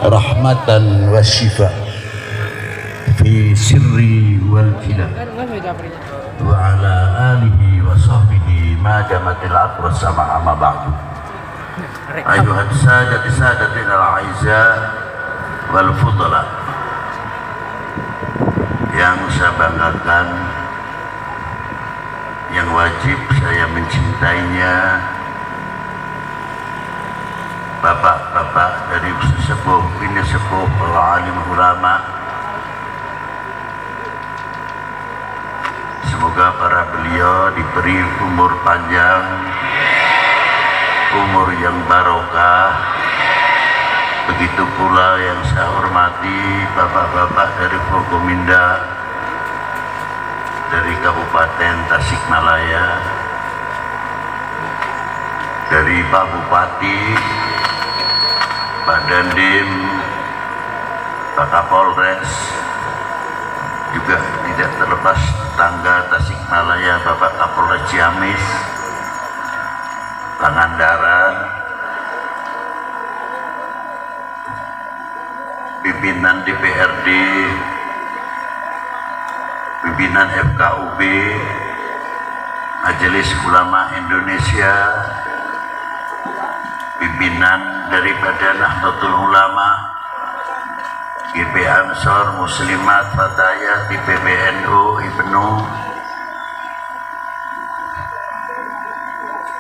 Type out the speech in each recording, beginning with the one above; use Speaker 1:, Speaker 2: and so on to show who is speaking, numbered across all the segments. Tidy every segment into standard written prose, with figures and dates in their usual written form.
Speaker 1: rahmatan wa shifa fi sirri wal kila wa ala alihi wa sahbihi ma jamatil aqwa sama amma ba'du. Ayuhan sadatin al-aiza wal fudala, yang saya banggakan, yang wajib saya mencintainya, bapak-bapak dari sesepuh, bini sepuh, para alim ulama. Semoga para beliau diberi umur panjang, umur yang barokah. Begitu pula yang saya hormati bapak-bapak dari Forkominda, dari Kabupaten Tasikmalaya, dari Pak Bupati, Pak Dandim, Pak Kapolres, juga tidak terlepas tangga Tasikmalaya, Bapak Kapolres Ciamis, Pangandaran, pimpinan DPRD, pimpinan FKUB, Majelis Ulama Indonesia, pimpinan daripada Nahdlatul Ulama, GP Ansor, Muslimat, Fatayat, PBNU, IPNU,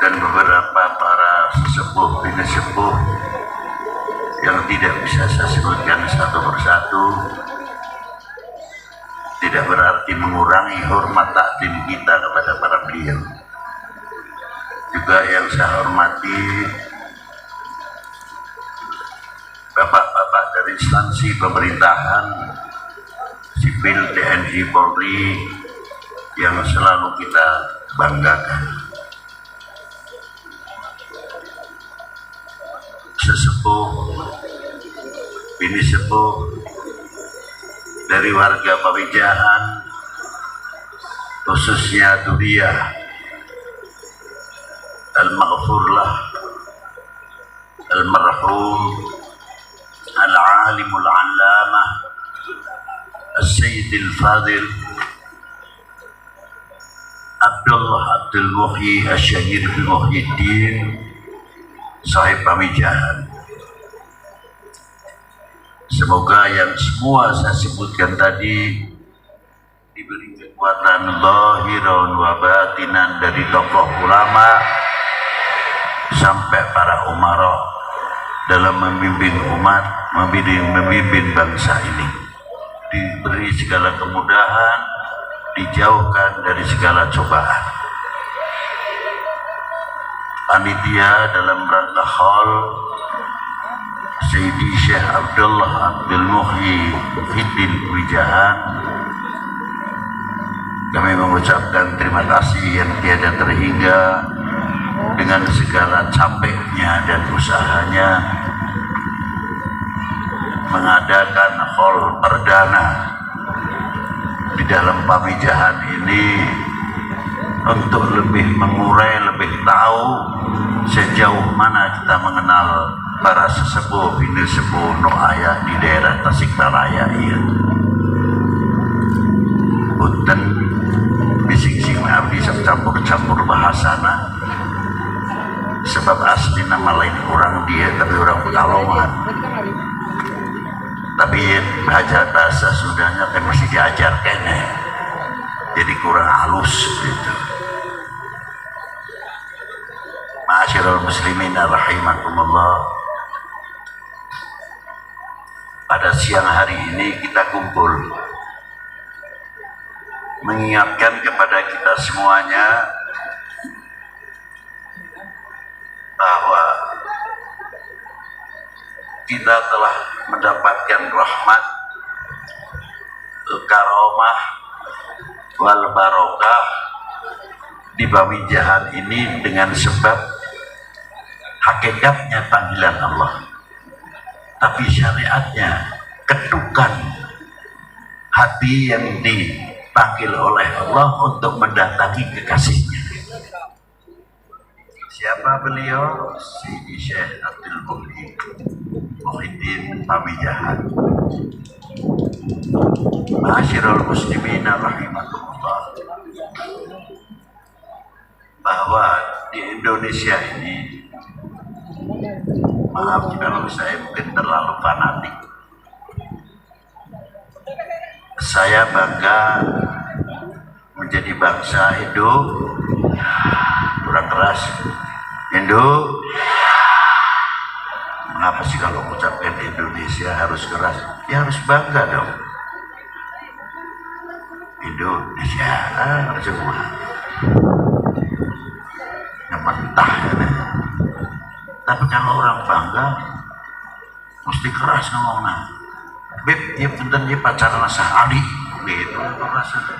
Speaker 1: dan beberapa para sesepuh, bini sepuh yang tidak bisa saya sebutkan satu persatu. Tidak berarti mengurangi hormat takdim kita kepada para beliau. Juga yang saya hormati bapak-bapak dari instansi pemerintahan, sipil, TNI, Polri, yang selalu kita banggakan. Sesepuh, bini sepuh dari warga Pamijahan, khususnya Duriah, Al-Maghfurlah, Al-Marhum, Al-Alimul Allamah, Al-Sayyidil Fadil, Abdullah Abdul Muhyi Al-Syahir Al-Muhyiddin, sahib Pamijahan. Semoga yang semua saya sebutkan tadi diberi kekuatan zahiran wa batinan dari tokoh ulama sampai para umara dalam memimpin umat, memimpin bangsa ini. Diberi segala kemudahan, dijauhkan dari segala cobaan. Panitia dalam rangka haul Sayyidi Syekh Abdullah Abdul Muhyi Muhyiddin Wijahan, kami mengucapkan terima kasih yang tiada terhingga dengan segala capeknya dan usahanya mengadakan haul perdana di dalam Pamijahan ini untuk lebih mengurai, lebih tahu sejauh mana kita mengenal para sesepuh, bini sepuh Nu'ayah di daerah Tasikmalaya ini. Punten bising-bising abdi campur-campur bahasana, sebab asli nama lain orang dia, tapi orang Pekalongan. Tapi belajar bahasa Sundanya kan masih diajarkan ya, jadi kurang halus gitu. Ma'asyiral muslimin rahimakumullah, pada siang hari ini kita kumpul mengingatkan kepada kita semuanya bahwa kita telah mendapatkan rahmat, karamah, wal barokah di Pamijahan ini dengan sebab hakikatnya panggilan Allah, tapi syariatnya ketukan hati yang dipanggil oleh Allah untuk mendatangi kekasihnya. Siapa beliau? Sidi Syekh Abdul Muhyiddin Pamijahan. Ma'asyiral muslimin rahimakumullah, bahwa di Indonesia ini, maaf kalau saya mungkin terlalu fanatik, saya bangga menjadi bangsa Indo. Kurang keras, Indo. Mengapa sih kalau mengucapkan Indonesia harus keras? Ya harus bangga dong. Indonesia semua mentah ya. Tapi kalau orang bangga mesti keras ngomongnya. Beb, ya punten dia pacaran sah Ali gitu rasanya.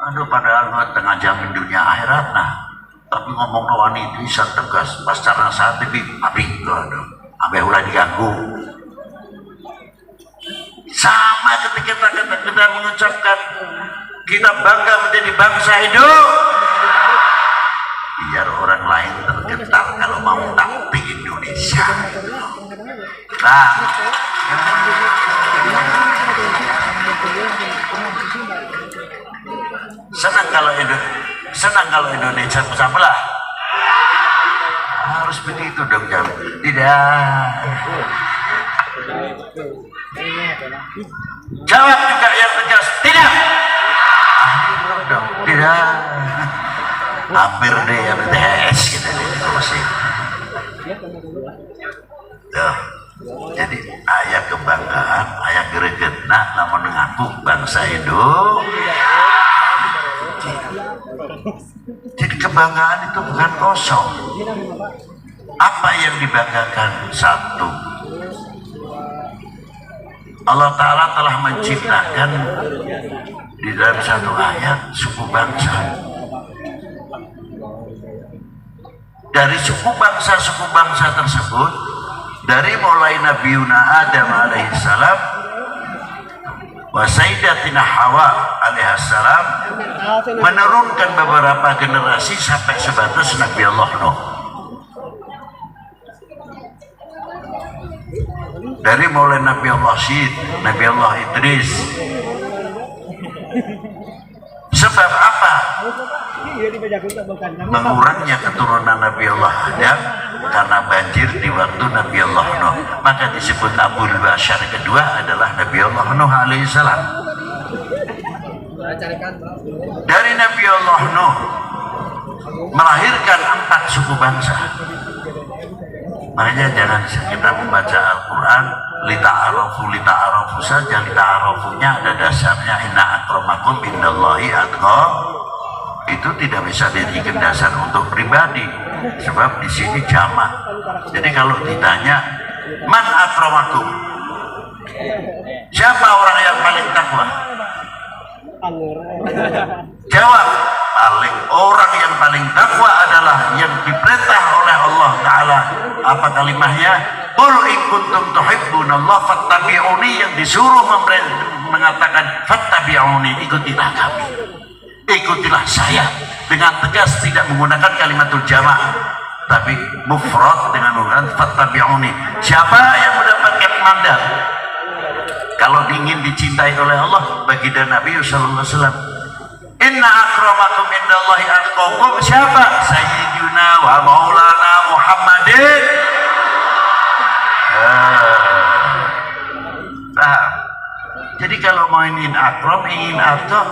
Speaker 1: Aduh, padahal tengah jamin dunia akhirat nah. Tapi ngomong wani bisa tegas pacaran saat tapi aduh, sampai ulah diganggu. Sama ketika kita mengucapkan kita bangga menjadi bangsa hidup, biar orang lain tergetar kalau mau tampil Indonesia. Nah, senang kalau Indonesia pecah belah. Harus begitu dong, jangan tidak. Jawab juga yang tegas, tidak. Tidak. Hampir deh yang THS gitu masih. Tuh. Jadi ayat kebanggaan, ayat gregetna namun mengaku bangsa hidup. Jadi kebanggaan itu bukan kosong. Apa yang dibanggakan? Satu, Allah Ta'ala telah menciptakan di dalam satu ayat suku bangsa. Dari suku bangsa tersebut, dari mulai Nabi Yuna Adam alaihissalam wa Sayyidatina Hawa alaihissalam, menurunkan beberapa generasi sampai sebatas Nabi Allah Nuh. Dari mulai Nabi Allah Syed, Nabi Allah Idris. Sebab apa? Mengurangnya keturunan Nabi Allah Adam karena banjir di waktu Nabi Allah Nuh. Maka disebut Abul Bashar kedua adalah Nabi Allah Nuh alaihissalam. Dari Nabi Allah Nuh melahirkan 4 suku bangsa. Makanya jangan kita membaca Al-Quran lita'arafu saja. Lita'arafunya ada dasarnya inna akramakum indallahi atqakum. Itu tidak bisa dijadikan dasar untuk pribadi, sebab di sini jamak. Jadi kalau ditanya man akramakum, siapa orang yang paling takwa? Jawab, orang yang paling takwa adalah yang diperintah oleh Allah Ta'ala. Apa kalimahnya? Qul in kuntum tuhibbunallah fattabi'uni, yang disuruh mengatakan fattabi'uni, ikutilah kami, ikutilah saya, dengan tegas tidak menggunakan kalimatul jamak tapi mufrad dengan menggunakan fattabi'uni. Siapa yang mendapatkan mandat kalau ingin dicintai oleh Allah? Baginda Nabi sallallahu alaihi wasallam, inna akramakum indallahi atqakum. Siapa? Sayyiduna wa maulana Muhammadin. Paham? Jadi kalau mau ingin akram, ingin atau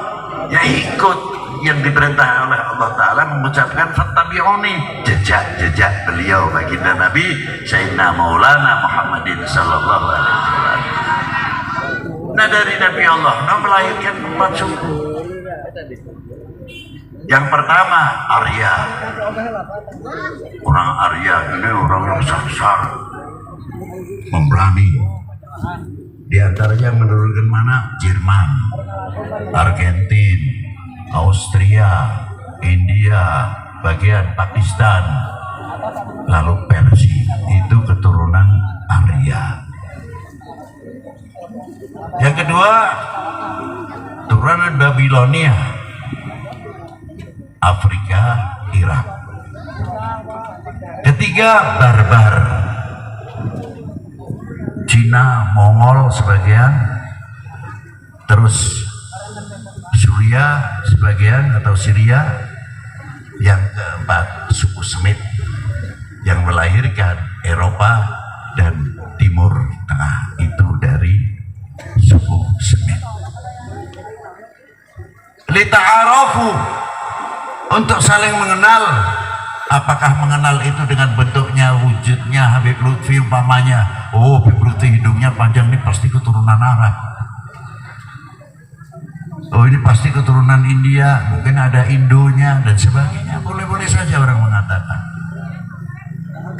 Speaker 1: ya ikut yang diperintah oleh Allah Ta'ala, mengucapkan fattabi'uni, jejak beliau baginda Nabi Sayyidina Maulana Muhammadin sallallahu alaihi wasallam. Nah, dari Nabi Allah melahirkan 4 suku. Yang pertama Arya. Orang Arya ini orang yang besar, memberani. Di antaranya menurunkan mana? Jerman, Argentina, Austria, India, bagian Pakistan, lalu Persia. Itu keturunan Arya. Yang kedua, turunan Babilonia, Afrika, Irak.
Speaker 2: Ketiga, barbar. Cina, Mongol sebagian, terus Suriah sebagian atau Syria. Yang keempat, suku Semit yang melahirkan Eropa dan Timur Tengah, itu dari suku Semit. Lita'arafu, untuk saling mengenal. Apakah mengenal itu dengan bentuknya, wujudnya? Habib Lutfi umpamanya, oh Habib Lutfi hidungnya panjang, ini pasti keturunan Arab. Oh ini pasti keturunan India, mungkin ada Indonya dan sebagainya. Boleh-boleh saja orang mengatakan.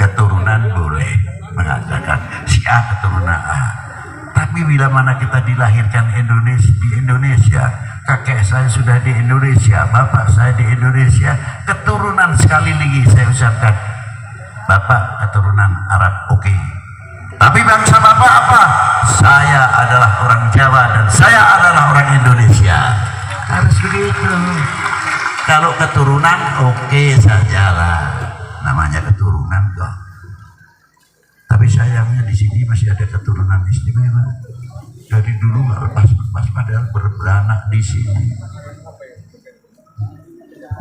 Speaker 2: Keturunan boleh mengatakan si A keturunan A. Tapi bila mana kita dilahirkan di Indonesia, kakek saya sudah di Indonesia, bapak saya di Indonesia, keturunan, sekali lagi saya ucapkan, bapak keturunan Arab, oke. Tapi bangsa bapak apa? Saya adalah orang Jawa dan saya adalah orang Indonesia. Harus begitu. Kalau keturunan oke sajalah, namanya keturunan kok. Tapi sayangnya di sini masih ada keturunan istimewa. Dari dulu nggak lepas-lepas, padahal beranak di sini,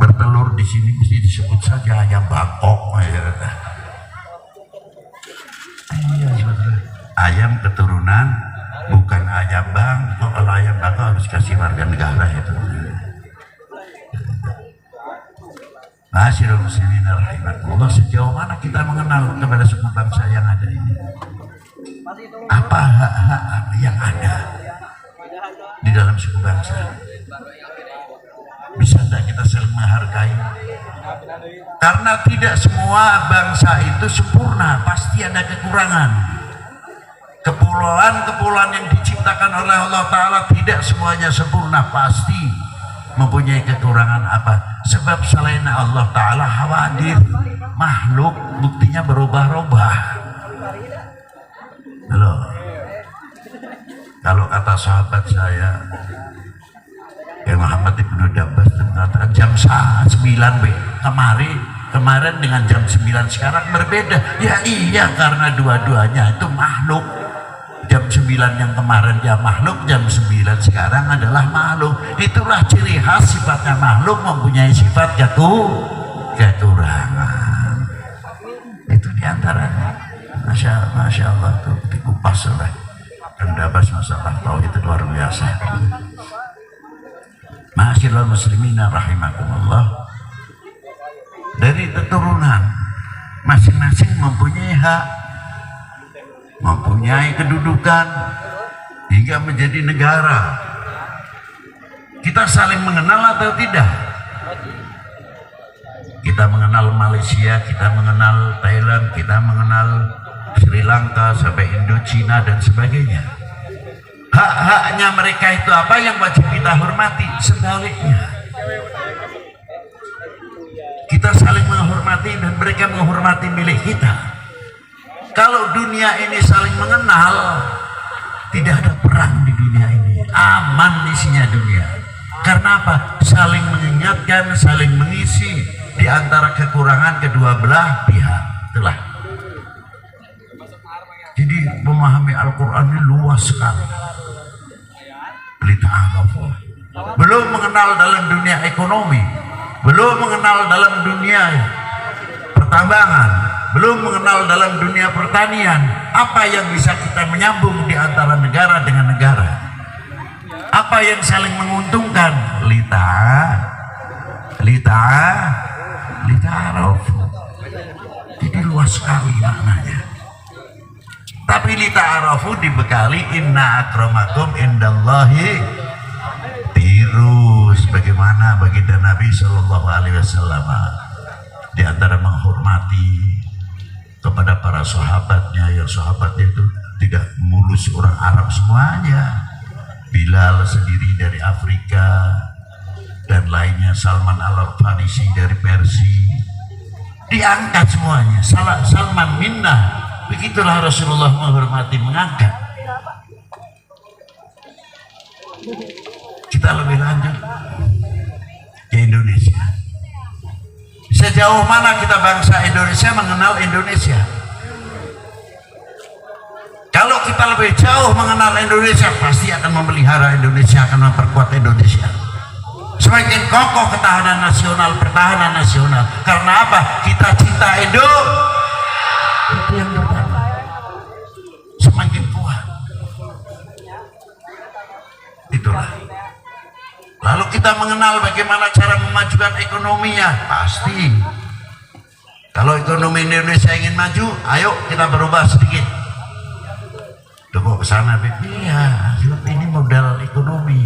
Speaker 2: bertelur di sini, mesti disebut saja ayam Bangkok. Iya, ayam keturunan, bukan ayam Bangkok. Kalau ayam Bangkok harus kasih warga negara itu. Masyaallah muslimin rahimakumullah, sejauh mana kita mengenal kepada suku bangsa yang ada ini? Apa hak-hak yang ada di dalam suku bangsa? Bisa tidak kita saling menghargai? Karena tidak semua bangsa itu sempurna, pasti ada kekurangan. Kepulauan-kepulauan yang diciptakan oleh Allah Ta'ala tidak semuanya sempurna, pasti mempunyai kekurangan apa? Sebab selain Allah Ta'ala hawadir, makhluk buktinya berubah-ubah. Loh, kalau kata sahabat saya yang Muhammad Ibnu Dabbas mengatakan jam 9 kemarin dengan jam 9 sekarang berbeda. Ya iya, karena dua-duanya itu makhluk. Jam 9 yang kemarin dia makhluk, jam 9 sekarang adalah makhluk. Itulah ciri khas sifatnya makhluk, mempunyai sifat kekurangan. Itu diantaranya. Masya Allah tuh dikupas oleh Dabbas masalah tauhid itu luar biasa. Ma'asyiral muslimina rahimakumullah. Dari keturunan masing-masing mempunyai hak, mempunyai kedudukan hingga menjadi negara. Kita saling mengenal atau tidak? Kita mengenal Malaysia, kita mengenal Thailand, kita mengenal Sri Lanka sampai Indochina dan sebagainya. Hak-haknya mereka itu apa yang wajib kita hormati? Sebaliknya, kita saling menghormati dan mereka menghormati milik kita. Kalau dunia ini saling mengenal, tidak ada perang di dunia ini, aman isinya dunia. Karena apa? Saling mengingatkan, saling mengisi di antara kekurangan kedua belah pihak. Itulah. Jadi memahami Al-Quran ini luas sekali. Belum mengenal dalam dunia ekonomi, belum mengenal dalam dunia pertambangan, belum mengenal dalam dunia pertanian, apa yang bisa kita menyambung di antara negara dengan negara, apa yang saling menguntungkan. Lita'arafu. Jadi luas sekali maknanya. Tapi lita'arafu dibekali inna akramakum indallahi, tiru sebagaimana baginda Nabi Shallallahu Alaihi Wasallam di antara menghormati kepada para sahabatnya, yang sahabatnya itu tidak mulus orang Arab semuanya. Bilal sendiri dari Afrika dan lainnya, Salman Al-Farisi dari Persia, diangkat semuanya. Salman minna. Begitulah Rasulullah menghormati, mengangkat. Kita lebih lanjut ke Indonesia. Bisa sejauh mana kita bangsa Indonesia mengenal Indonesia. Kalau kita lebih jauh mengenal Indonesia, pasti akan memelihara Indonesia, akan memperkuat Indonesia. Semakin kokoh ketahanan nasional, pertahanan nasional. Karena apa? Kita cinta Indonesia. Itu yang pertama. Semakin kuat. Itulah. Lalu kita mengenal bagaimana cara memajukan ekonominya. Pasti. Kalau ekonomi Indonesia ingin maju, ayo kita berubah sedikit. Kok ke sana, iya, ini modal ekonomi.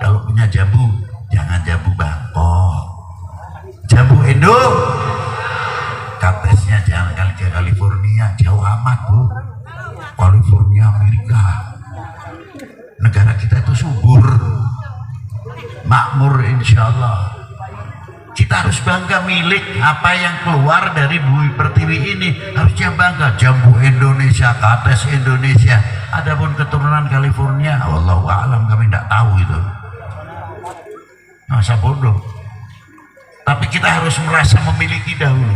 Speaker 2: Kalau punya jambu, jangan jambu Bangkok, jambu Indo. Katesnya jangan kali ke California, jauh amat Bu. California Amerika. Negara kita itu subur, makmur insya Allah. Kita harus bangga milik apa yang keluar dari bumi pertiwi ini, harusnya bangga. Jambu Indonesia, kates Indonesia. Adapun keturunan California, wallahu a'lam, kami tidak tahu itu. Masa bodoh. Tapi kita harus merasa memiliki dahulu,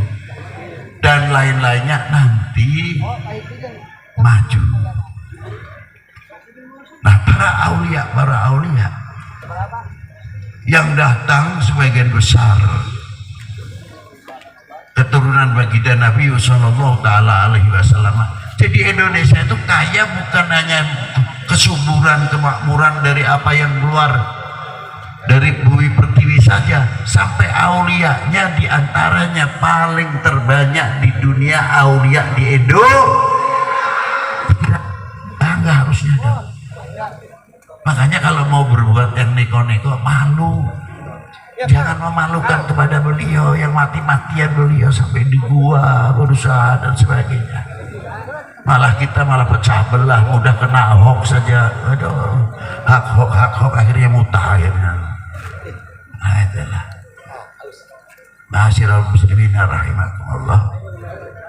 Speaker 2: dan lain-lainnya nanti maju. Nah, para aulia yang datang sebagian besar keturunan baginda Nabi Sallallahu Taala Alaihi Wasallam. Jadi Indonesia itu kaya bukan hanya kesuburan, kemakmuran dari apa yang keluar dari bumi pertiwi saja, sampai aulianya diantaranya paling terbanyak di dunia aulia di Indonesia. Bangga harusnya dong. Makanya kalau mau berbuat yang neko-neko, malu. Jangan memalukan kepada beliau yang mati-matian beliau sampai di gua, berusaha dan sebagainya. Malah kita malah pecah belah, mudah kena hoax saja. Aduh, hak hoax akhirnya mutah akhirnya. Nah itulah. Ma'asyiral muslimin rahimakumullah.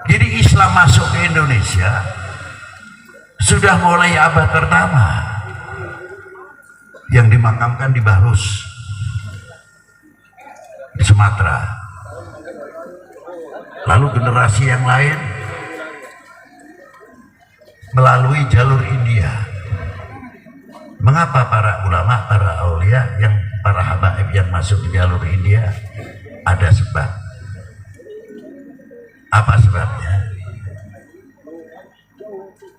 Speaker 2: Jadi Islam masuk ke Indonesia sudah mulai abad pertama, yang dimakamkan di Bahrus, di Sumatera. Lalu generasi yang lain melalui jalur India. Mengapa para ulama, para aulia, para habaib yang masuk di jalur India? Ada sebab. Apa sebabnya?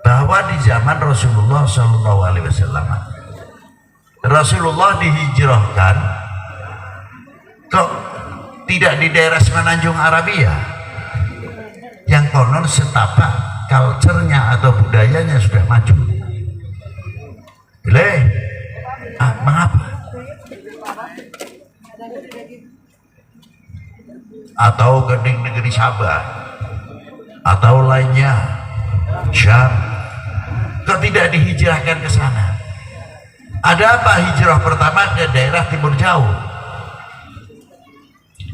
Speaker 2: Bahwa di zaman Rasulullah SAW, Rasulullah dihijrahkan kok tidak di daerah Semenanjung Arabia yang konon setapak culture-nya atau budayanya sudah maju. Mengapa? Atau ke negeri Sabah atau lainnya, Syam, kok tidak dihijrahkan ke sana? Ada apa hijrah pertama ke daerah timur jauh?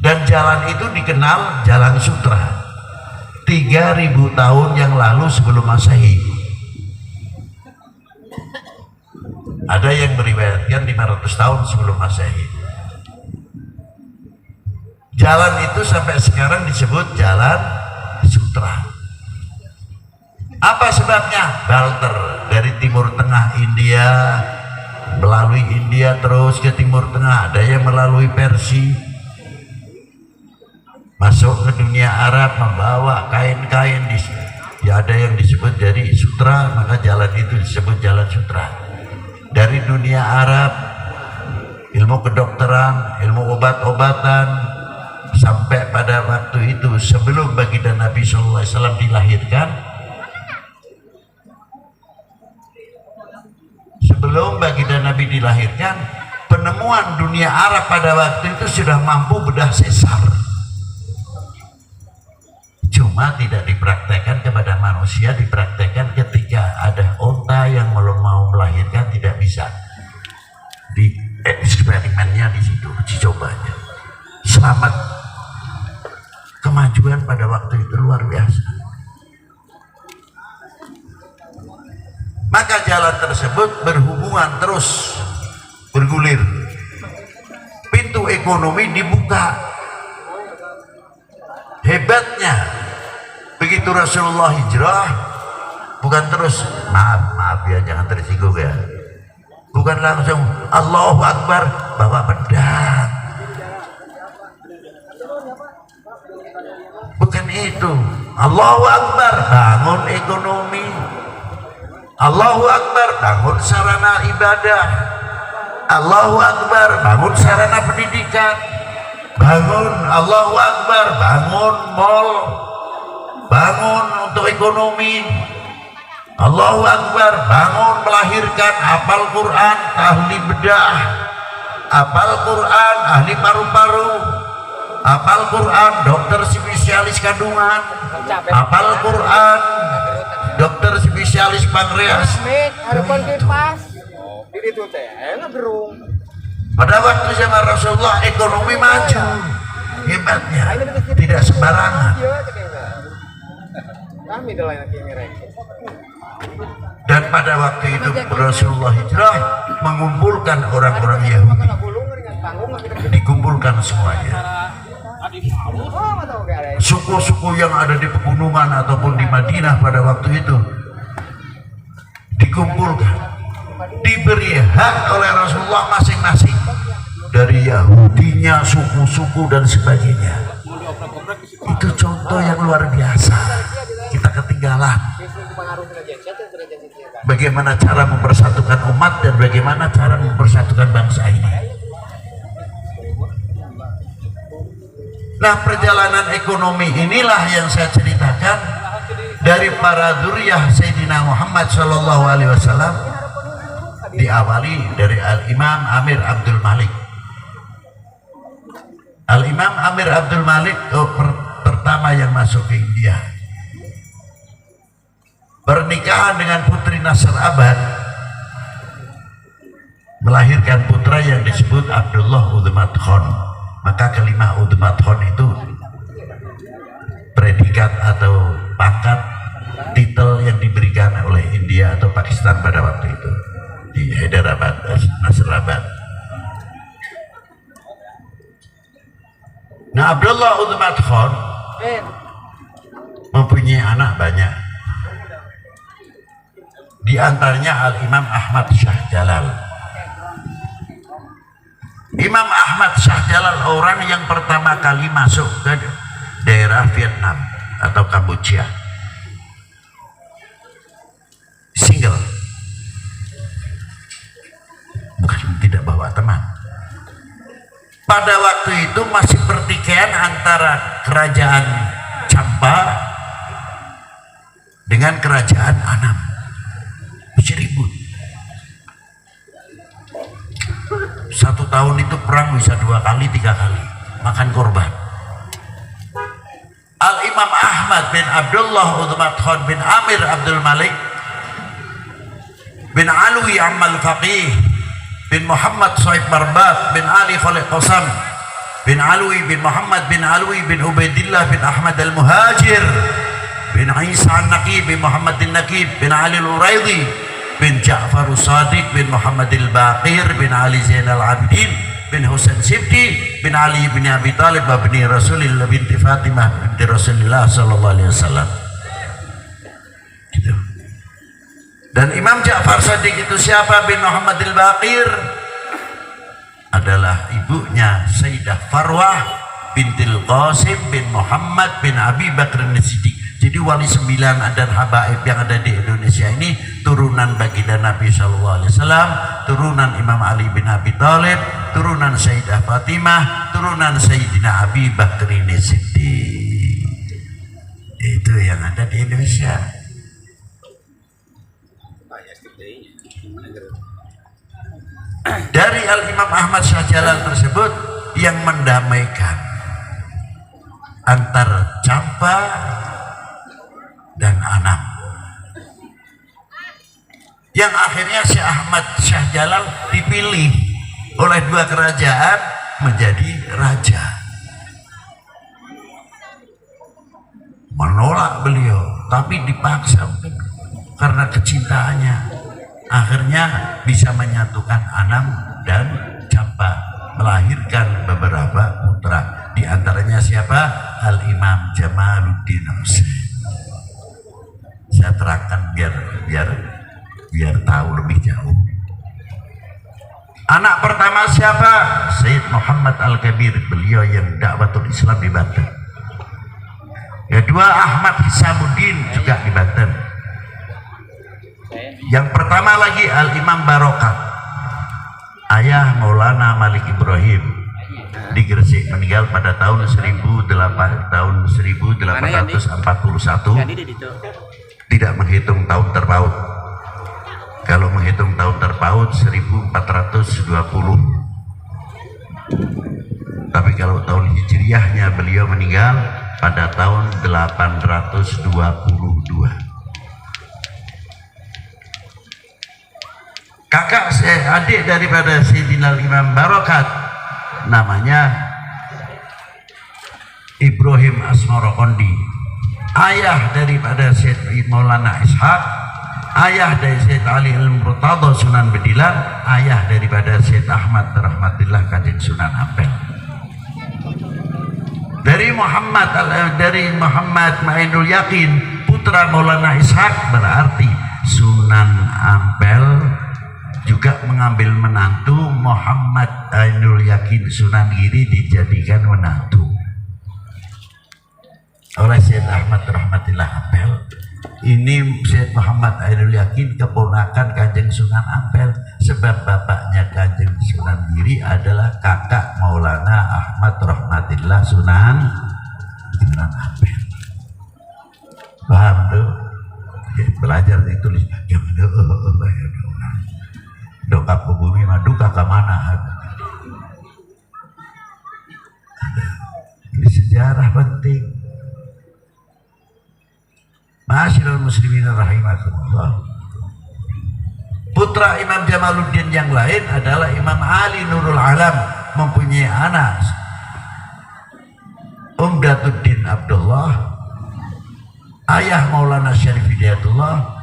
Speaker 2: Dan jalan itu dikenal Jalan Sutra. 3000 tahun yang lalu sebelum Masehi. Ada yang meriwayatkan 500 tahun sebelum Masehi. Jalan itu sampai sekarang disebut Jalan Sutra. Apa sebabnya? Barter dari Timur Tengah India, melalui India terus ke Timur Tengah, ada yang melalui Persia, masuk ke dunia Arab, membawa kain-kain ya, ada yang disebut dari sutra, maka jalan itu disebut Jalan Sutra. Dari dunia Arab, ilmu kedokteran, ilmu obat-obatan, sampai pada waktu itu sebelum baginda Nabi SAW dilahirkan, sebelum baginda Nabi dilahirkan, penemuan dunia Arab pada waktu itu sudah mampu bedah sesar. Cuma tidak dipraktekkan kepada manusia, dipraktekkan ketika ada onta yang belum mau melahirkan, tidak bisa. Di eksperimennya di situ, uji cobanya. Selamat. Kemajuan pada waktu itu luar biasa. Maka jalan tersebut berhubungan terus, bergulir. Pintu ekonomi dibuka. Hebatnya begitu Rasulullah hijrah, bukan terus maaf ya, jangan tersinggung ya, bukan langsung Allahu Akbar bawa pedang, bukan itu. Allahu Akbar bangun ekonomi, Allahu Akbar bangun sarana ibadah, Allahu Akbar bangun sarana pendidikan, bangun Allahu Akbar bangun mall, bangun untuk ekonomi, Allahu Akbar bangun melahirkan hafal Quran, ahli bedah, hafal Quran, ahli paru-paru, hafal Quran, dokter spesialis kandungan, hafal Quran, dokter spesialis pankreas. Pada waktu zaman Rasulullah ekonomi maju, hebatnya tidak sembarangan. Dan pada waktu itu Rasulullah hijrah mengumpulkan orang-orang Yahudi, dikumpulkan semuanya. Suku-suku yang ada di pegunungan ataupun di Madinah pada waktu itu dikumpulkan, diberi hak oleh Rasulullah masing-masing, dari Yahudinya, suku-suku dan sebagainya. Itu contoh yang luar biasa. Kita ketinggalan bagaimana cara mempersatukan umat dan bagaimana cara mempersatukan bangsa ini. Nah, perjalanan ekonomi inilah yang saya ceritakan dari para dzurriyyah Sayyidina Muhammad Shallallahu Alaihi Wasallam, diawali dari Al-Imam Amir Abdul Malik. Al-Imam Amir Abdul Malik pertama yang masuk ke India, pernikahan dengan putri Nasr Abad, melahirkan putra yang disebut Abdullah Udmat Khan. Maka kalimat Udmat Khan itu predikat atau pangkat, titel yang diberikan oleh India atau Pakistan pada waktu itu di Hyderabad, Nasrabad. Nah, Abdullah Udmat Khan mempunyai anak banyak, di antaranya Al-Imam Ahmad Shah Jalal. Imam Ahmad Shah Jalal orang yang pertama kali masuk ke daerah Vietnam atau Kamboja, single, bukan tidak bawa teman. Pada waktu itu masih pertikaian antara kerajaan Champa dengan kerajaan Annam, masih ribut. Satu tahun itu perang bisa 2 kali 3 kali, makan korban. Al-Imam Ahmad bin Abdullah Udmat Khan bin Amir Abdul Malik bin Alwi Amal Faqih bin Muhammad Soib Barbat bin Ali Khalid Qasam bin Alwi bin Muhammad bin Alwi bin Ubaidillah bin Ahmad Al-Muhajir bin Isa An-Naqib bin Muhammad Al-Naqib bin Ali Al-Uraidi bin Ja'far Sadiq bin Muhammad Al-Baqir bin Ali Zainal Abidin bin Husain Sibti bin Ali bin Abi Talib bin Rasulillah binti Fatimah binti Rasulullah sallallahu alaihi wasallam. Gitu. Dan Imam Ja'far Sadiq itu siapa? Bin Muhammad Al-Baqir adalah ibunya Sayyidah Farwah bintil Qasim bin Muhammad bin Abi Bakr As-Siddiq. Jadi wali 9 dan habaib yang ada di Indonesia ini turunan baginda Nabi SAW, turunan Imam Ali bin Abi Thalib, turunan Sayyidah Fatimah, turunan Sayyidina Abi Bakr As-Siddiq. Itu yang ada di Indonesia. Dari Al-Imam Ahmad Shah Jalal tersebut yang mendamaikan antar Champa dan Annam, yang akhirnya Syekh Ahmad Shah Jalal dipilih oleh 2 kerajaan menjadi raja. Menolak beliau, tapi dipaksa karena kecintaannya, akhirnya bisa menyatukan Annam dan Champa, melahirkan beberapa putra. Di antaranya siapa? Al-Imam Jamaluddin Husain. Saya terangkan biar tahu lebih jauh. Anak pertama siapa? Sayyid Muhammad Al-Kabir, beliau yang dakwatul Islam di Banten. Kedua Ahmad Hisamuddin juga di Banten. Yang pertama lagi Al-Imam Barokat, ayah Maulana Malik Ibrahim di Gresik, meninggal pada tahun 1841. Tidak menghitung tahun terpaut. Kalau menghitung tahun terpaut 1420. Tapi kalau tahun hijriahnya beliau meninggal pada tahun 822. Kakak adik daripada Sayyidina Imam Barokat namanya Ibrahim Asmarokondi, ayah daripada Sayyid Maulana Ishaq, ayah dari Sayyid Ali Al-Murtadha Sunan Bedilan, ayah daripada Sayyid Ahmad Rahmatillah Kanjeng Sunan Ampel. Dari Muhammad Ma'inul Yakin putra Maulana Ishaq, berarti Sunan Ampel juga mengambil menantu Muhammad Ainul Yakin Sunan Giri, dijadikan menantu oleh Syed Ahmad Rahmatillah Ampel. Ini Syed Muhammad Ainul Yakin keponakan Kanjeng Sunan Ampel, sebab bapaknya Kanjeng Sunan Giri adalah kakak Maulana Ahmad Rahmatillah Sunan Ampel. Paham tuh? Belajar ditulis doka ke bumi mah duka ke mana. Ini sejarah penting. Ma'asyiral muslimin rahimakumullah. Putra Imam Jamaluddin yang lain adalah Imam Ali Nurul Alam, mempunyai anak Umdatuddin Abdullah, ayah Maulana Syarif Hidayatullah,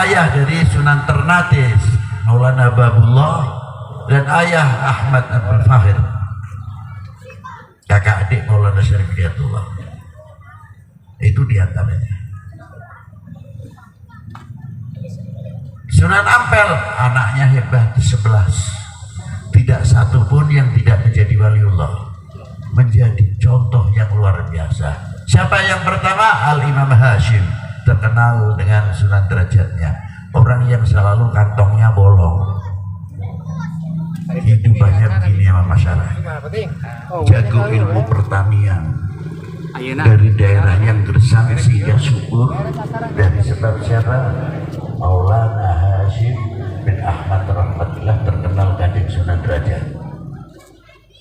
Speaker 2: ayah dari Sunan Ternate Maulana Babullah, dan ayah Ahmad Abdul Fahir, kakak adik Maulana Syarif Hidayatullah. Itu diantaranya. Sunan Ampel anaknya hebat 11, tidak satu pun yang tidak menjadi waliullah, menjadi contoh yang luar biasa. Siapa yang pertama? Al-Imam Hashim, terkenal dengan Sunan derajatnya, orang yang selalu kantongnya bolong, hidupannya begini sama masyarakat, jago ilmu pertanian, dari daerah yang gersang sehingga subur, dari sebab siapa? Maulana Hashim bin Ahmad Rahmatillah, terkenal Kanjeng Sunan Derajat.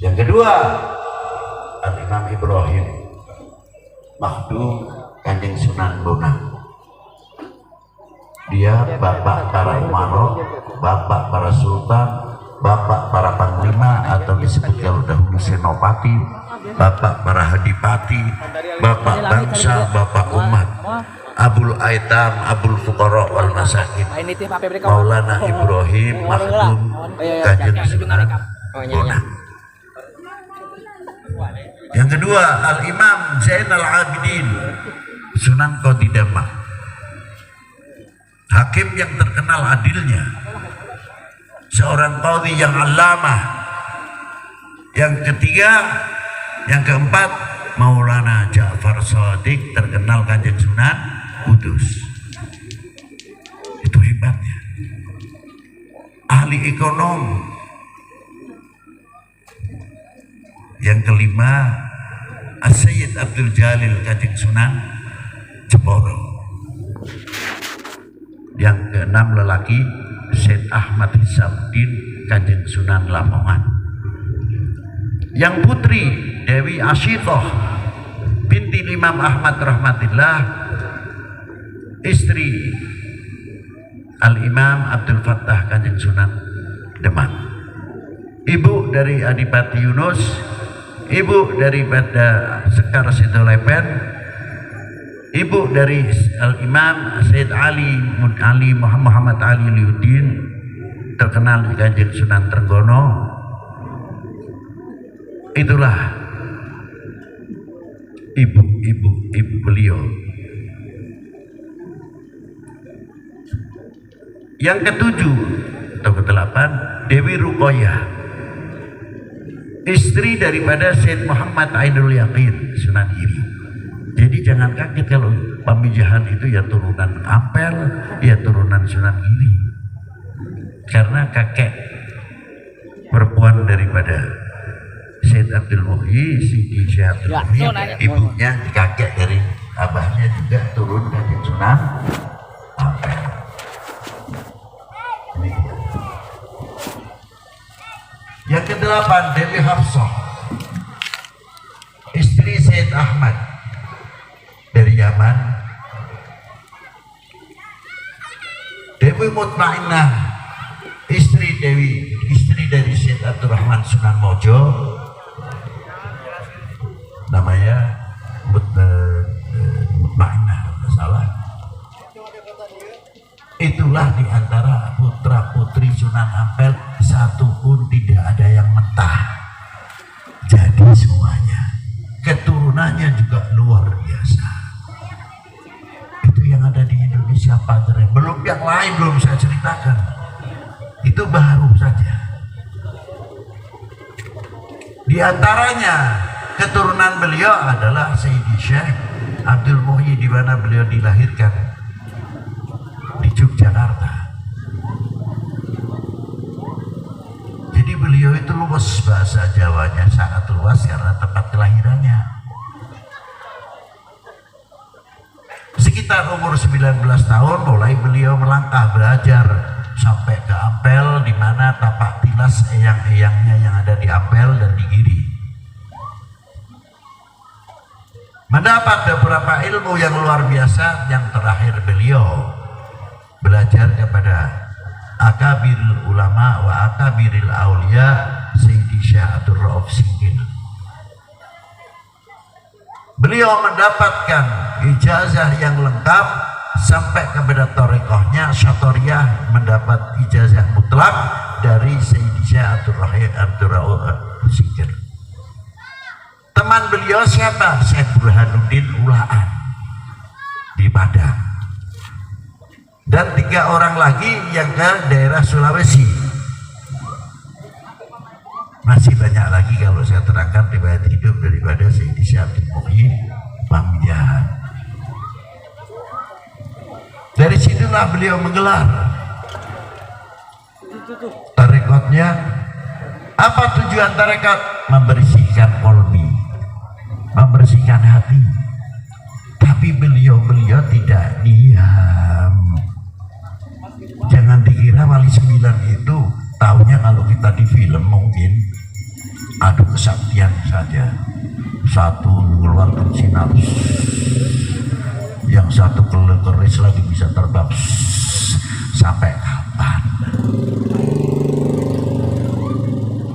Speaker 2: Yang kedua Al-Imam Ibrahim Makhdum Kanjeng Sunan Bonang. Dia bapak para umarok, bapak para sultan, bapak para panglima, atau disebut kalau dahulu senopati, bapak para hadipati, bapak bangsa, bapak umat, Abul Aitam, Abul Fuqara wal Masakin, Maulana Ibrahim Makhdum Kanjeng Sunan Bonang. Yang kedua Al-Imam Zainal Abidin Sunan Qodidamah, hakim yang terkenal adilnya, seorang qadhi yang alamah. Yang ketiga, yang keempat, Maulana Ja'far Shadiq, terkenal Kanjeng Sunan Kudus. Itu hebatnya. Ahli ekonom. Yang kelima, As-Sayyid Abdul Jalil Kanjeng Sunan Jeporo. Yang keenam lelaki, Syed Ahmad Hisamuddin Kanjeng Sunan Lamongan. Yang putri Dewi Asyitoh binti Imam Ahmad Rahmatillah, istri Al-Imam Abdul Fattah Kanjeng Sunan Demak. Ibu dari Adipati Yunus, ibu daripada Sekar Sidolepen, ibu dari Al-Imam Sayyid Ali Muhammad Ali Liuddin, terkenal di Kanjeng Sunan Trenggono. Itulah ibu beliau. Yang ketujuh atau kedelapan, Dewi Ruqayyah, istri daripada Syed Muhammad Ainul Yaqin Sunan Giri. Jadi jangan kaget kalau Pamijahan itu ya turunan Ampel, ya turunan Sunan Giri. Karena kakek perempuan daripada Syed Abdul Muhyi, Siti Syekh Abdul Muhyi, ibunya kakek dari abahnya juga turun dari Sunan Ampel. Yang kedelapan, Dewi Hafsah, istri Syed Ahmad dari Yaman. Dewi Mutmainnah, istri dari Syed Abdurrahman Sunan Mojo, namanya Mutmainnah kalau salah. Itulah di antara putra putri Sunan Ampel, satu pun tidak ada yang mentah. Jadi semuanya keturunannya juga luar biasa. Itu yang ada di Indonesia, Padre. Belum yang lain, belum saya ceritakan. Itu baru saja. Di antaranya keturunan beliau adalah Sayyidi Syekh Abdul Muhyi, di mana beliau dilahirkan di Yogyakarta. Jadi beliau itu luas, bahasa Jawanya sangat luas karena tempat kelahirannya. Sekitar umur 19 tahun mulai beliau melangkah belajar sampai ke Ampel, di mana tapak tilas eyang-eyangnya yang ada di Ampel dan di Giri. Mendapat beberapa ilmu yang luar biasa. Yang terakhir beliau belajar kepada akabiril ulama wa akabiril aulia, Sayyidi Syekh Abdul Rauf Singkil. Beliau mendapatkan ijazah yang lengkap sampai kepada thariqahnya Syatoriyah, mendapat ijazah mutlak dari Sayyidi Syekh Abdul Rauf Singkil. Teman beliau siapa? Syekh Burhanuddin Ulaan di Padang. Dan 3 orang lagi yang ke daerah Sulawesi. Masih banyak lagi kalau saya terangkan riwayat hidup daripada Sayyidi Syekh Abdul Muhyi Pamijahan. Dari situlah beliau menggelar tarekatnya. Apa tujuan tarekat? Membersihkan kolbi, membersihkan hati. Tapi beliau tidak diam. Jangan dikira Wali 9 itu taunya kalau kita di film mungkin adu kesaktian saja. Satu mengeluarkan sinar, yang satu keris lagi bisa terbang. Sampai kapan?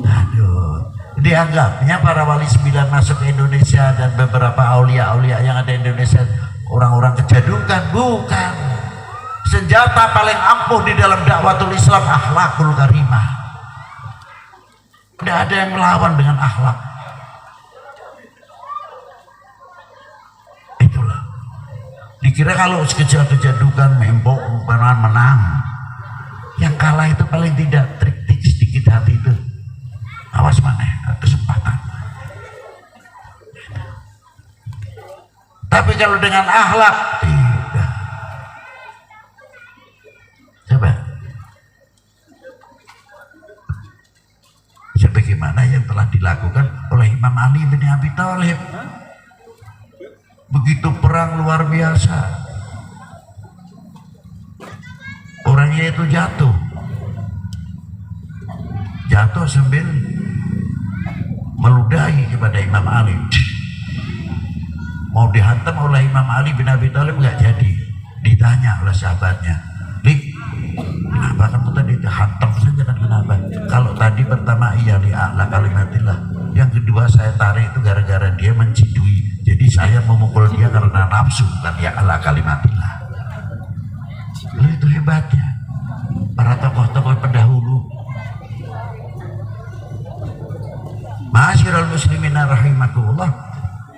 Speaker 2: Aduh, dianggapnya para Wali 9 masuk ke Indonesia dan beberapa aulia-aulia yang ada di Indonesia orang-orang kejadukan. Bukan. Senjata paling ampuh di dalam dakwatul Islam akhlakul karimah. Tidak ada yang melawan dengan akhlak. Itulah. Dikira kalau kejadukan membok menang. Yang kalah itu paling tidak trik-trik sedikit hati itu. Awas mana kesempatan. Tapi kalau dengan akhlak tidak. Coba. Sebagaimana yang telah dilakukan oleh Imam Ali bin Abi Thalib. Begitu perang luar biasa. Orangnya itu jatuh sambil meludahi kepada Imam Ali. Mau dihantam oleh Imam Ali bin Abi Thalib nggak jadi. Ditanya oleh sahabatnya, kenapa kamu tadi dihantam saja kan, kenapa? Kalau tadi pertama iya li a'la kalimatillah, yang kedua saya tarik itu gara-gara dia mencidui, jadi saya memukul dia karena nafsu, bukan ya a'la kalimatillah. Lalu itu hebatnya para tokoh-tokoh pendahulu. Ma'asyiral muslimina rahimakumullah,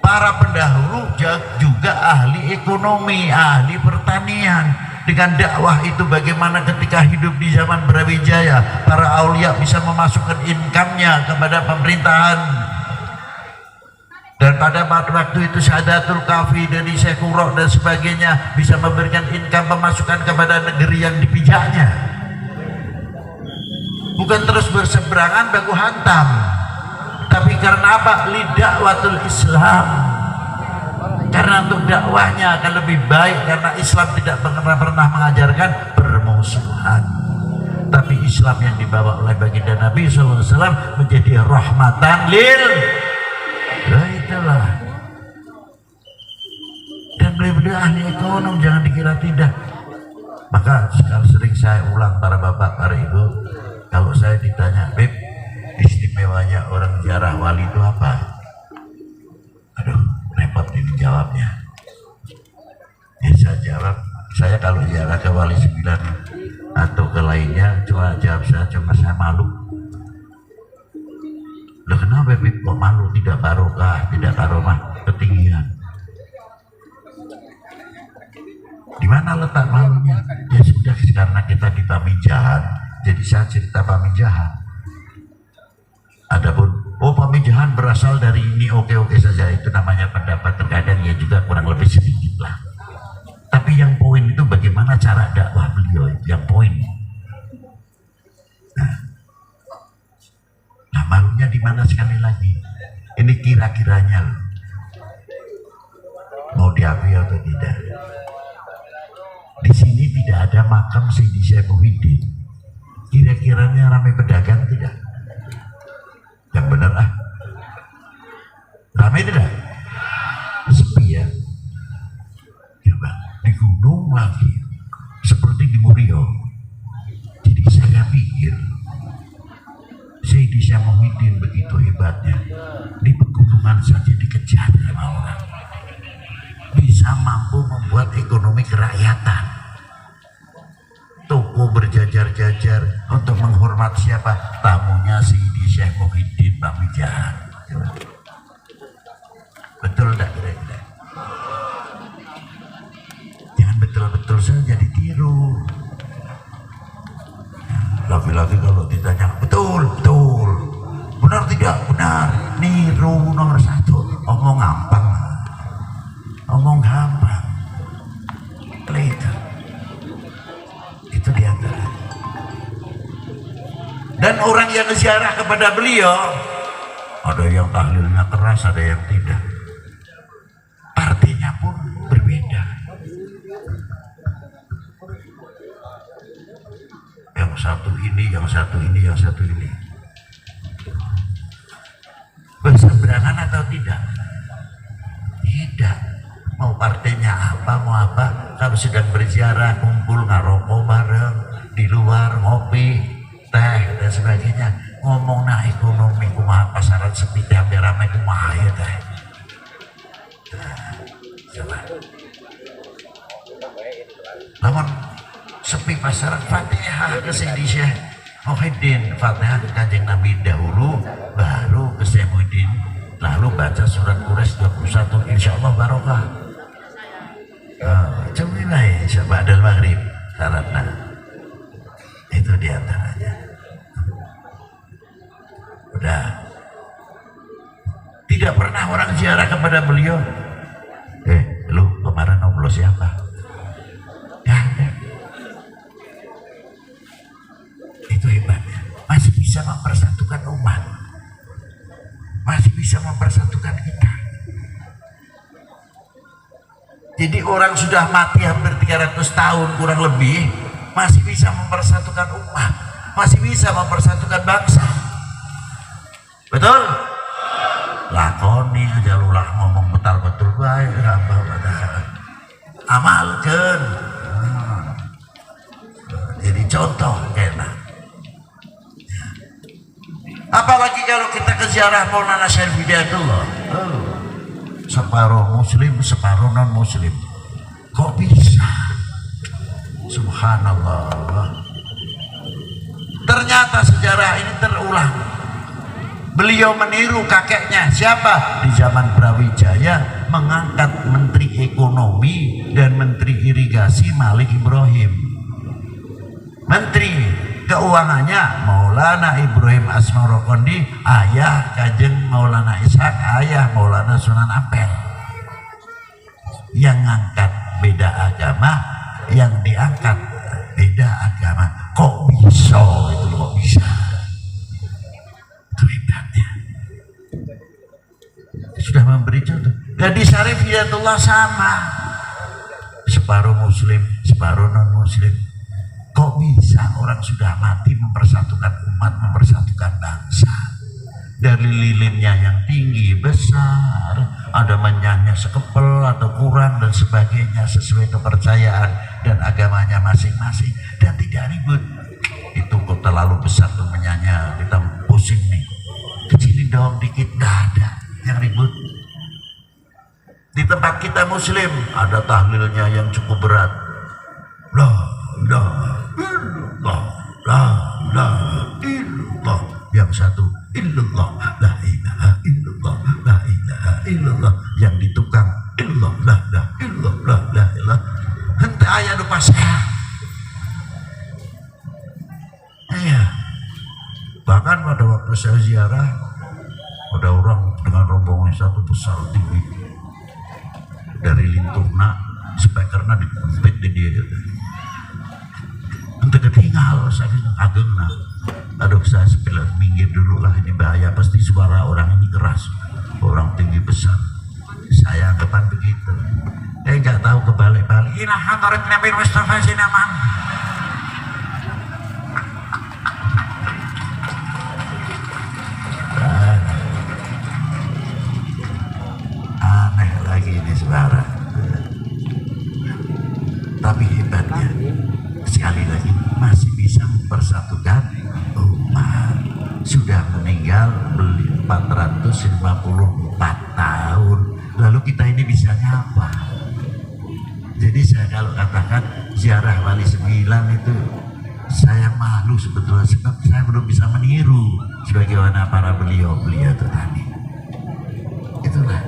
Speaker 2: para pendahulu juga ahli ekonomi, ahli pertanian. Dengan dakwah itu bagaimana ketika hidup di zaman Brawijaya, para aulia bisa memasukkan income-nya kepada pemerintahan. Dan pada waktu itu Syahadatul Kafi dari Syekh Qurra dan sebagainya bisa memberikan income pemasukan kepada negeri yang dipijaknya. Bukan terus berseberangan baku hantam, tapi karena apa? Lidakwatul Islam. Karena untuk dakwahnya akan lebih baik, karena Islam tidak pernah mengajarkan permusuhan, tapi Islam yang dibawa oleh baginda Nabi SAW menjadi rahmatan lil. Nah, itulah. Dan beliau ahli ekonom, jangan dikira tidak. Maka sering saya ulang para bapak, para ibu, kalau saya ditanya, Beb, istimewanya orang ziarah wali itu apa? Aduh, repot ini jawabnya. Ya, saya jawab, saya kalau ziarah ke Wali 9 atau ke lainnya, cuma saya malu. Loh, kenapa Beb kok malu? Tidak barokah, tidak karomah, ketinggian. Di mana letak malunya? Ya sudah, karena kita di Pamijahan, jadi saya cerita Pamijahan. Adapun Pamijahan berasal dari ini, oke saja, itu namanya pendapat, terkadang ya juga kurang lebih sedikit lah. Tapi yang poin itu bagaimana cara dakwah beliau, itu yang poin. Nah, malunya di mana sekali lagi? Ini kira-kiranya loh, mau diakui atau tidak. Di sini tidak ada makam Sayyidi Syekh Muhyiddin. Kira-kiranya ramai pedagang tidak? Yang benar ramai tidak? Sepi ya. Coba di gunung lagi seperti di Murio. Jadi saya pikir Sayyidi Syekh Muhyiddin begitu hebatnya, di pegunungan saja dikejar sama orang, bisa mampu membuat ekonomi kerakyatan. Toko berjajar-jajar untuk menghormat siapa? Tamunya Sayyidi Syekh Muhyiddin Pamijahan. Betul tak kira-kira? Jangan betul-betul saja ditiru. Lagi-lagi kalau ditanya betul, benar tidak? Benar. Niru nomor 1. Omong gampang. Later. Itu diantara. Dan orang yang ziarah kepada beliau, ada yang tahlilnya keras, ada yang tidak. Partinya pun berbeda. Yang satu ini, yang satu ini, yang satu ini. Berseberangan atau tidak? Tidak. Mau partainya apa, mau apa, kalau sedang berziarah, kumpul, ngarokok bareng, di luar, ngopi, teh, dan sebagainya. Ngomong nah ekonomi, kumaha pasaran sepi, hampir ramai, kumaha ya teh. Coba. Namun sepi pasaran, Fatihah ke Sayyidi Syekh Muhyiddin, Fatihah ke Kanjeng Nabi dahulu, baru ke Syekh Muhyiddin, lalu baca surat Quraisy 21, insya Allah barokah. Coba ya, ba'dal maghrib syaratnya. Itu diantaranya. Udah. Tidak pernah orang ziarah kepada beliau. Lu kemarin ngobrol siapa? Ya. Itu hebatnya. Masih bisa mempersatukan umat. Masih bisa mempersatukan kita. Jadi orang sudah mati hampir 300 tahun kurang lebih, masih bisa mempersatukan umat, masih bisa mempersatukan bangsa. Betul? Lakoni aja lulah ngomong betul-betul baik, amalkan. Jadi contoh enak. Apalagi kalau kita ke ziarah Maulana Syarif Hidayatullah. Separuh muslim, separuh non muslim. Kok bisa? Subhanallah. Ternyata sejarah ini terulang. Beliau meniru kakeknya siapa? Di zaman Brawijaya mengangkat Menteri Ekonomi dan Menteri Irigasi Malik Ibrahim. Menteri Keuangannya Maulana Ibrahim Asmarokondi, ayah Kajeng Maulana Ishak, ayah Maulana Sunan Ampel. Yang ngangkat beda agama, yang diangkat beda agama. Kok bisa itu, kok bisa? Itu hebatnya. Sudah memberi contoh. Dan di Syarif Hidayatullah sama, separuh muslim, separuh non muslim. Kok bisa orang sudah mati mempersatukan umat, mempersatukan bangsa? Dari lilinnya yang tinggi, besar, ada menyanya sekepel atau kurang dan sebagainya sesuai kepercayaan dan agamanya masing-masing, dan tidak ribut. Itu kok terlalu besar tuh menyanya, kita pusing nih. Kecilin dong dikit, nggak ada yang ribut. Di tempat kita muslim ada tahlilnya yang cukup berat. La illallah. Yang satu illallah, la ilaha illallah, la ilaha illallah. Yang di tukang illallah, la illallah, la ilaha. Hente ayah lupa saya. Iya. Bahkan pada waktu saya ziarah, ada orang dengan rombongan satu besar tinggi dari Lintuna, speakernya dikempit di dia. Untuk ketinggal saya ageng nah. Aduh, saya sebelah minggir dulu lah, ini bahaya, pasti suara orang ini keras, orang tinggi besar. Saya anggapan begitu. Nggak tahu kebalik-balik. Inilah hadarat Nabi Mustafa Sinaman. Aneh lagi ini suara. Tapi hebatnya, sekali lagi masih bisa mempersatukan umat. Sudah meninggal 454 tahun, lalu kita ini bisa ngapa? Jadi saya kalau katakan ziarah Wali 9 itu saya malu sebetulnya, sebab saya belum bisa meniru sebagaimana para beliau-beliau itu tadi. Itulah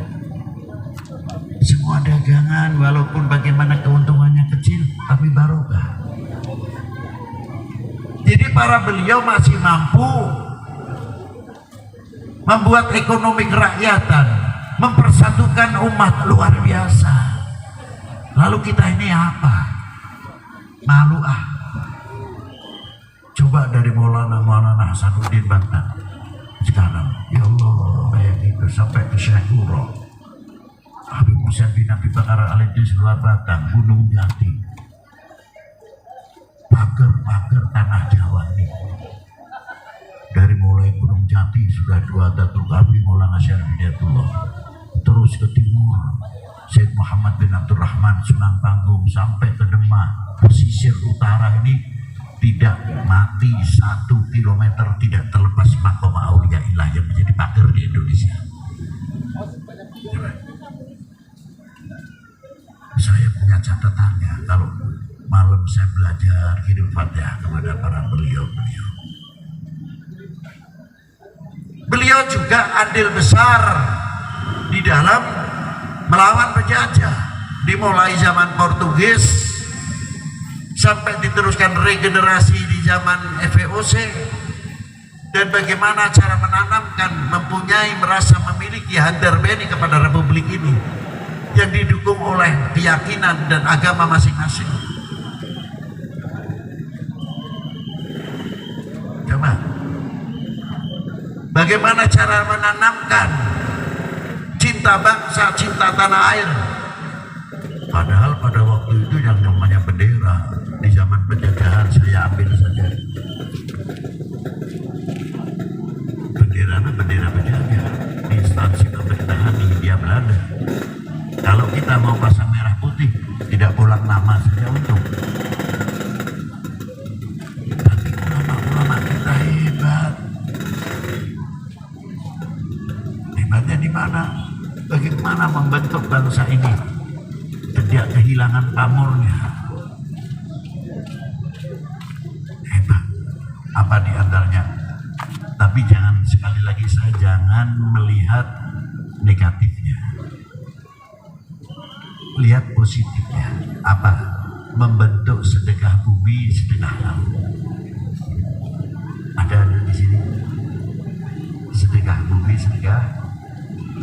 Speaker 2: semua dagangan, walaupun bagaimana keuntungannya kecil, tapi barokah. Jadi para beliau masih mampu membuat ekonomi kerakyatan, mempersatukan umat luar biasa. Lalu kita ini apa? Malu ah. Coba dari Maulana Hasanuddin Banten sekarang, ya Allah, kayak gitu sampai ke Syekh Uro, Habib Musa bin Abi Bakar Al-Idris luar Batang, Gunung Jati, pagar tanah Jawa ini. Dari mulai Gunung Jati sudah dua Datul Qabi Maulana Syarif Hidayatullah, terus ke timur Syed Muhammad bin Abdurrahman Sunan Panggung sampai ke Demak, pesisir utara ini tidak mati 1 kilometer tidak terlepas Maqam Aulia Ilah yang menjadi pagar di Indonesia. Saya punya catatannya, kalau malam saya belajar kirim Fatihah kepada para beliau-beliau. Beliau juga andil besar di dalam melawan penjajah, dimulai zaman Portugis sampai diteruskan regenerasi di zaman FVOC, dan bagaimana cara menanamkan, mempunyai, merasa memiliki handarbeni kepada Republik ini yang didukung oleh keyakinan dan agama masing-masing. Coba, bagaimana cara menanamkan cinta bangsa, cinta tanah air? Padahal pada waktu itu yang namanya bendera di zaman penjajahan, saya ambil saja benderanya bendera penjajah di instansi pemerintahan di Hindia Belanda. Kalau kita mau pasang merah putih, tidak pulang nama saja untung. Tapi ulama-ulama kita hebat. Hebatnya di mana? Bagaimana membentuk bangsa ini tidak kehilangan pamornya. Hebat. Apa di antaranya? Tapi jangan, sekali lagi saya jangan melihat negatifnya, lihat positifnya. Apa? Membentuk sedekah bumi, sedekah laut. Ada di sini sedekah bumi, sedekah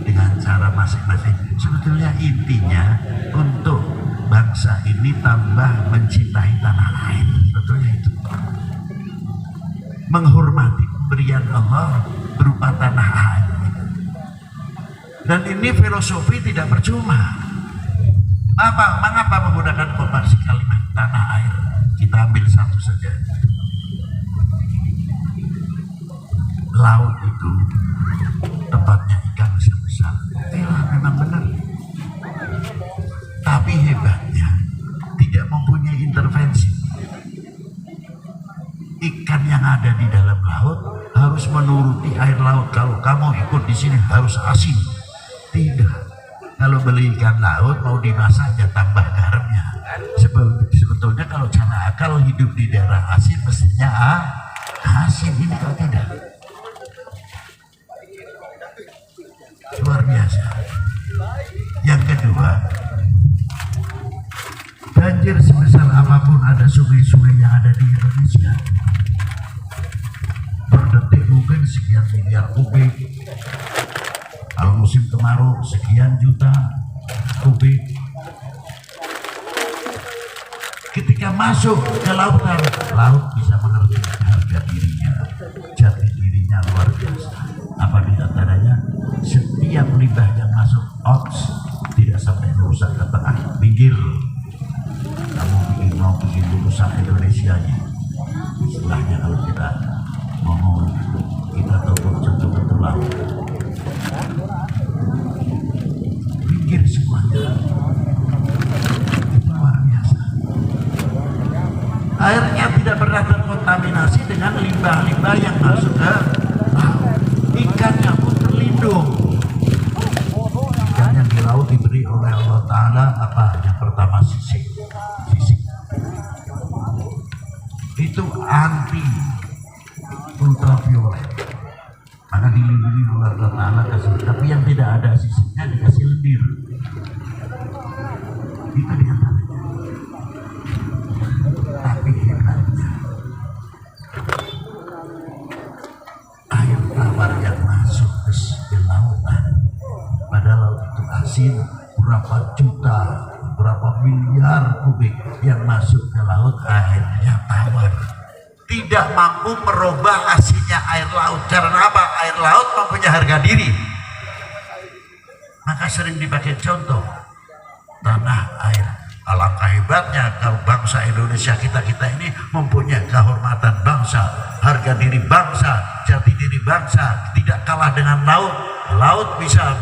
Speaker 2: dengan cara masing-masing. Sebetulnya intinya untuk bangsa ini tambah mencintai tanah air. Sebetulnya itu menghormati pemberian Allah berupa tanah air. Dan ini filosofi tidak percuma. Mengapa menggunakan konteks kalimat tanah air? Kita ambil satu saja. Laut itu tempatnya ikan besar-besar. Memang benar. Tapi hebatnya tidak mempunyai intervensi. Ikan yang ada di dalam laut harus menuruti air laut. Kalau kamu ikut di sini harus asin. Tidak. Kalau beli ikan laut mau dimasak ya tambah garamnya. Sebetulnya kalau cara akal hidup di daerah asin mestinya asin. Ini kalau tidak, luar biasa. Yang kedua, banjir sebesar apapun ada sungai-sungai yang ada di Indonesia. Per detik mungkin sekian miliar kubik. Kalau musim kemarau sekian juta kubik. Ketika masuk ke lautan, laut bisa mengerti harga dirinya, jati dirinya luar biasa. Apa di antaranya? Setiap limbah yang masuk oks tidak sampai rusak ke tengah, pinggir. Kamu mau bikin rusak Indonesia nya, istilahnya kalau kita ngomong, kita tahu contoh ke laut, pinggir semuanya. Itu luar biasa. Airnya tidak pernah terkontaminasi dengan limbah-limbah yang masuk ke laut. Ikannya pun terlindung. Ikan yang di laut diberi oleh Allah Ta'ala apa? Yang pertama sisik. Itu anti ultraviolet. Maka dilindungi oleh Allah Ta'ala kasih. Tapi yang tidak ada sisiknya dikasih lendir. Itu diantaranya. Tapi hebatnya, air tawar yang masuk ke lautan, pada laut itu asin, berapa juta, berapa miliar kubik yang masuk ke laut, airnya tawar. Tidak mampu merubah asinnya air laut. Karena apa? Air laut mempunyai harga diri. Maka sering dipakai contoh tanah air. Alangkah hebatnya kalau bangsa Indonesia kita ini mempunyai kehormatan bangsa, harga diri bangsa, jati diri bangsa, tidak kalah dengan laut. Laut bisa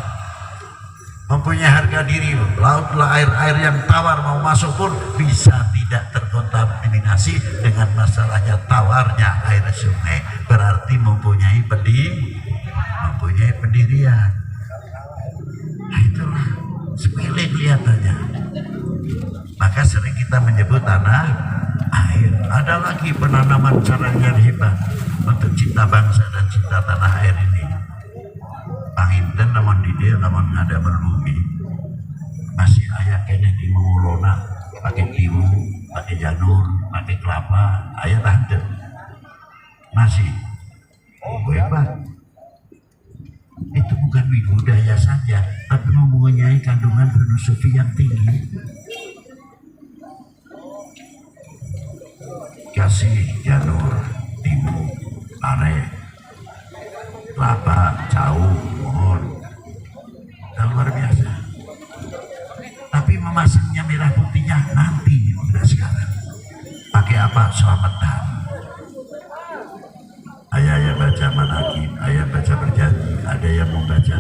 Speaker 2: mempunyai harga diri. Lautlah air yang tawar, mau masuk pun bisa tidak terkontaminasi dengan masalahnya tawarnya air sungai. Berarti mempunyai pendirian. Nah, itulah sepele kelihatannya. Maka sering kita menyebut tanah air. Ada lagi penanaman caranya hebat untuk cinta bangsa dan cinta tanah air ini. Panginten namun di dia namun ada berlumi. Masih ayah kene di mengulona pakai timu, pakai janur, pakai kelapa, ayah tante. Masih hebat. Itu bukan budaya saja, tapi mempunyai kandungan filosofi yang tinggi. Kasih janur, timu, are, kelapa, jauh, mohon, luar biasa. Tapi memasaknya merah putihnya nanti, tidak sekarang. Pakai apa? Selamatan. Ayah baca manakib, ayah baca berjanji, ada yang membaca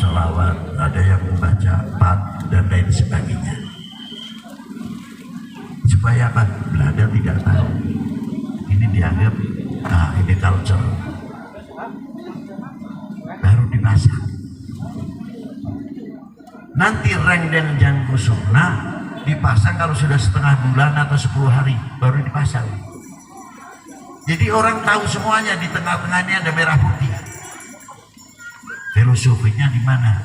Speaker 2: selawat, ada yang membaca pat dan lain sebagainya. Supaya apa? Belanda tidak tahu. Ini dianggap, ini culture. Baru dipasang. Nanti rengden jang kusukna dipasang kalau sudah setengah bulan atau 10 hari baru dipasang. Jadi orang tahu semuanya, di tengah-tengahnya ada merah putih. Filosofinya di mana?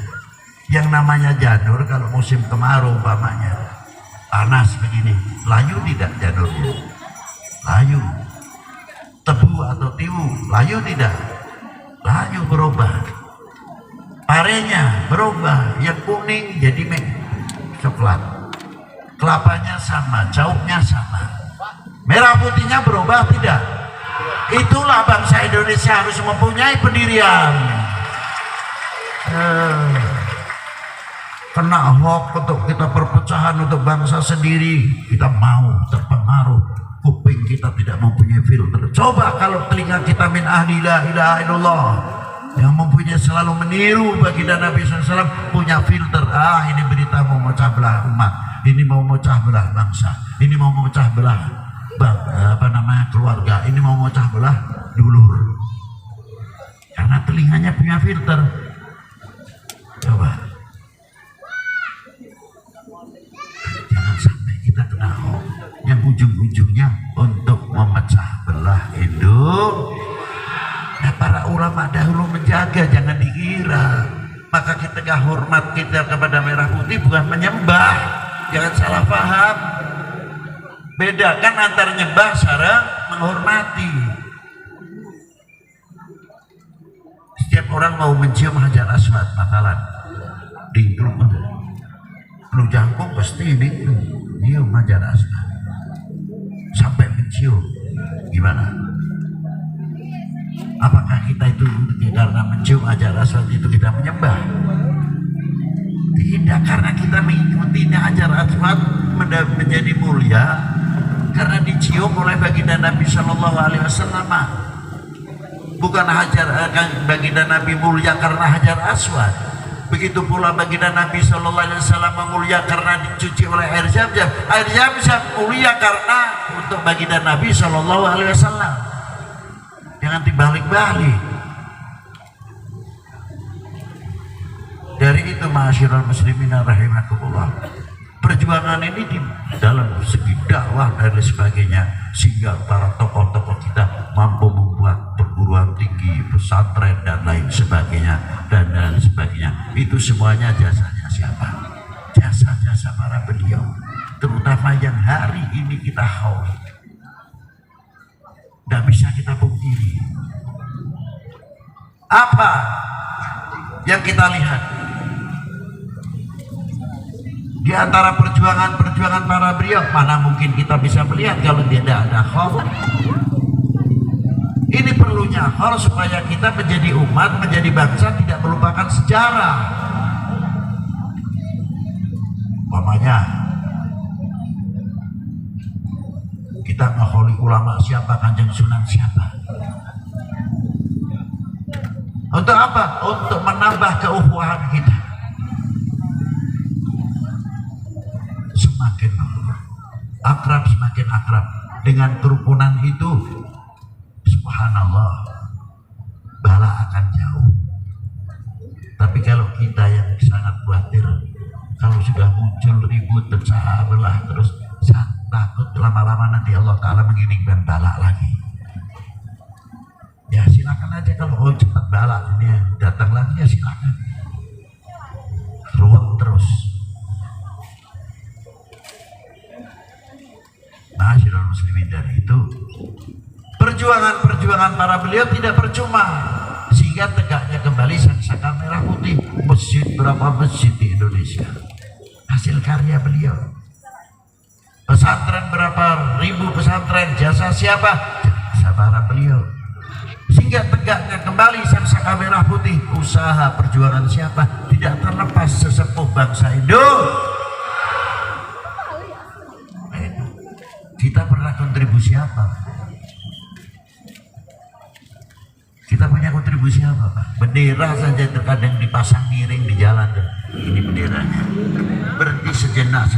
Speaker 2: Yang namanya janur kalau musim kemarau umpamanya panas begini, layu tidak janurnya? Layu. Tebu atau tiwu, layu tidak? Layu, berubah. Parenya berubah, yang kuning jadi coklat. Kelapanya sama, cauknya sama. Merah putihnya berubah tidak? Itulah bangsa Indonesia harus mempunyai pendirian. Kena hoax untuk kita perpecahan untuk bangsa sendiri, kita mau terpengaruh. Kuping kita tidak mempunyai filter. Coba kalau telinga kita min ahli la ilaha illallah, yang mempunyai selalu meniru baginda Nabi SAW, punya filter. Ini berita mau memecah belah umat, ini mau memecah belah bangsa, ini mau memecah belah keluarga, ini mau memecah belah dulur, karena telinganya punya filter. Coba jangan sampai kita kena hoax yang ujung-ujungnya untuk memecah belah Indonesia. Nah, para ulama dahulu menjaga, jangan dikira. Maka kita hormat kita kepada merah putih bukan menyembah, jangan salah paham. Bedakan antara nyembah cara menghormati. Setiap orang mau mencium hajar aswad, makalan di lu jangkung pasti ini nyium hajar aswad sampai mencium. Gimana? Apakah kita itu karena mencium hajar aswad itu kita menyembah? Tidak, karena kita mengikuti hajar aswad menjadi mulia karena dicium oleh baginda Nabi Shallallahu Alaihi Wasallam. Bukan baginda Nabi mulia karena hajar aswad. Begitu pula baginda Nabi Shallallahu Alaihi Wasallam mulia karena dicuci oleh air zam-zam. Air zam-zam mulia karena untuk baginda Nabi Shallallahu Alaihi Wasallam. Jangan dibalik-balik. Dari itu ma'asyiral muslimin rahimakumullah, perjuangan ini di dalam segi dakwah dan sebagainya, sehingga para tokoh-tokoh kita mampu membuat perguruan tinggi, pesantren dan lain sebagainya dan sebagainya. Itu semuanya jasanya siapa? Jasa-jasa para beliau, terutama yang hari ini kita haus. Tidak bisa kita pungkiri. Apa yang kita lihat di antara perjuangan para beliau? Mana mungkin kita bisa melihat kalau tidak ada khawf. Ini perlunya khawf supaya kita menjadi umat, menjadi bangsa tidak melupakan sejarah. Umpamanya kita mengholi ulama siapa, Kanjeng Sunan siapa. Untuk apa? Untuk menambah keukhuwahan kita. Semakin akrab, semakin akrab. Dengan kerukunan itu, subhanallah, bala akan jauh. Tapi kalau kita yang sangat khawatir, kalau sudah muncul ribut, pecah belah, terus takut lama-lama nanti Allah Ta'ala mengirimkan bala lagi. Ya silakan aja, kalau cepat bala ini datang lagi ya silakan. Ruwet terus. Ma'asyiral muslimin, dari itu perjuangan para beliau tidak percuma, sehingga tegaknya kembali Sangsaka Merah Putih. Masjid, berapa masjid di Indonesia hasil karya beliau. Pesantren, berapa ribu pesantren, jasa siapa? Jasa para beliau. Sehingga tegaknya kembali Sangsaka Merah Putih. Usaha perjuangan siapa? Tidak terlepas sesepuh bangsa Indonesia. Kita pernah kontribusi apa? Kita punya kontribusi apa, Pak? Bendera saja terkadang dipasang miring di jalan. Ini benderanya. Berhenti sejenak.